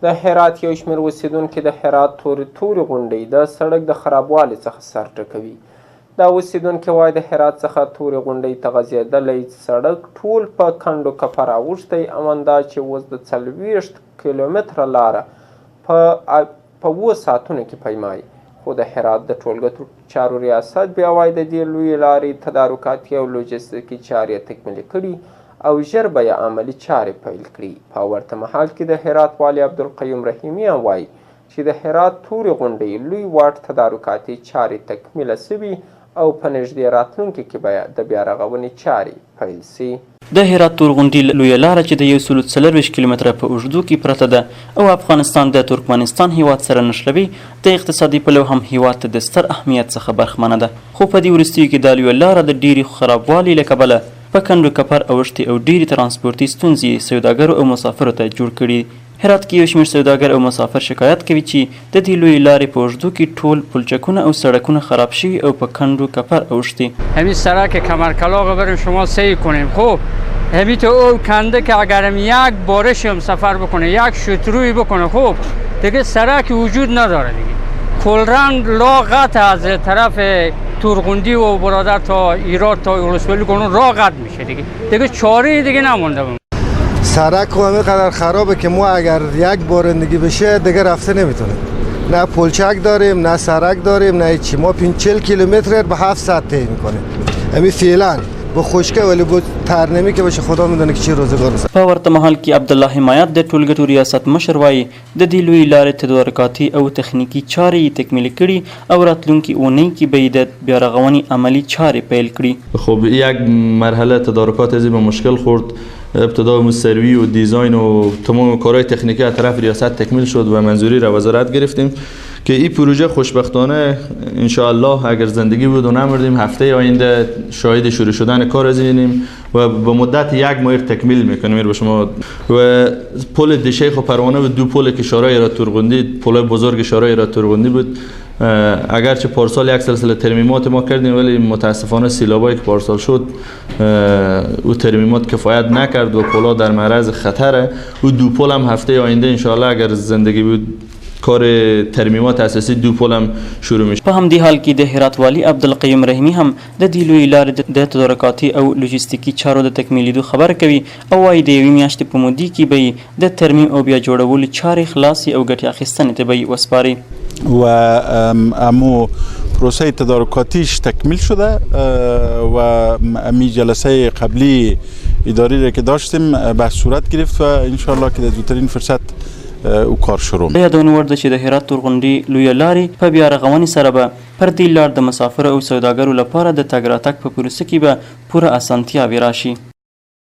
د هرات یو شمېر اوسیدونکي د هرات تورې غونډۍ د سړک د خرابوالي څخه سر ټکوي. دا اوسیدونکي وایي د هرات څخه تورې غونډۍ ته غځېدلی سړک ټول په کنډو کپر اوښتی او همدا چې اوس د 40 کیلومتره لاره په 7 ساعتونو کې پیمایي. خو د هرات د ټولګټو چارو ریاست بیا وایي د دې لویې لارې تدارکاتي او لوجستیکي چارې تکمیلي کړي او ژر به یې عملي چارې پیل کړي. په ورته مهال کې د هرات والي عبدالقیوم رحیمي هم وایي چې د هرات تورې غونډۍ لوی واټ تدارکاتي چارې تکمیله سوي او په نږدې راتلونکي کې به د بیا رغونې چارې پیل سي. د هرات تورغونډۍ لویه لاره چې د 140 کیلومتره په اوږدو کې پرته ده او افغانستان د ترکمنستان هیواد سره نښلوي، د اقتصادي پلو هم هیواد ته د ستر اهمیت څخه برخمنه ده. خو په دې وروستیو کې دا لویه لاره د ډېرې خرابوالي له کبله په کنډو کپر اوښتې او ډېرې ترانسپورتي ستونزې سوداګرو او مسافرو ته جوړ کړي. هرات کې یو شمېر سوداګر او مسافر شکایت کوي چې د دې لویې لارې په اوږدو کې ټول پلچکونه او سړکونه خراب شوي او په کنډو کپر اوښتي. همین سرک کمرکلاغ بریم شما سعی کنیم. خب همین تو اون کنده که اگرم یک بارش هم سفر بکنه، یک شتروی بکنه، خب دیگه سرک وجود نداره دیگه. کلران لاغت از طرف تورغوندی و برادر تا ایراد تا ولسوالی کنون راه قطع میشه دیگه چاره دیگه نمونده. سرک همینقدر خرابه که ما اگر یک بارندگی بشه دیگه رفته نمیتونیم. نه پلچک داریم، نه سرک داریم، نه چی. ما 40 کیلومتر به 7 ساعت طی میکنیم. همین فعلا با خشکه ولی با ترنمی که باشه خدا میدونه که چی روزگار است. په ورته مهال کې عبدالله حمایت د ټولګټو ریاست مشر وایي د دې لویې لارې تدارکاتي او تخنیکي چارې یې تکمیلي کړي او راتلونکي اونۍ کې به یې د بیا رغونې عملي چارې پیل کړي. خب یک مرحله تدارکات از به مشکل خورد. ابتدا موسروی و دیزاین و تمام کارهای تکنیکی از طرف ریاست تکمیل شد و منظوری را وزارت گرفتیم که این پروژه خوشبختانه انشاءالله اگر زندگی بود و نمردیم هفته آینده شاهد شروع شدن کار از اینیم و به مدت 1 ماه تکمیل میکنیم به شما. و پل دشیخ و پروانه و 2 پل که شورای را تورغوندی، پل بزرگ شورای را تورغوندی بود. اگرچه پارسال یک سلسله ترمیمات ما کردیم ولی متاسفانه سیلابایی که پارسال شد او ترمیمات کفایت نکرد و پلا در معرض خطره. و 2 پل هم هفته آینده انشاءالله اگر زندگی بود کار ترمیمات اساسی 2 پل هم شروع میشه. په همدې حال کې د هرات والي عبدالقیوم رحیمي هم د دې لویې لارې د تدارکاتي او لوجستیکي چارو د تکمیلیدو خبره کوي او وایي د یوې میاشتې په مودې کې به د ترمیم او بیا جوړولو چارې خلاصي او ګټې اخیستنې ته به یې وسپاري. و امو پروسه تدارکاتیش تکمیل شده و امی جلسه قبلی اداری را که داشتیم به صورت گرفت و انشاءالله که در زودترین فرصت او کار شروع. د یادونه وړ ده چې د هرات تورغونډۍ لویه لارې په بیا رغونې سره به پر دې لار د مسافرو او سوداګرو لپاره د تګ راتګ په پروسه کې به پوره اسانتیاوې راشي.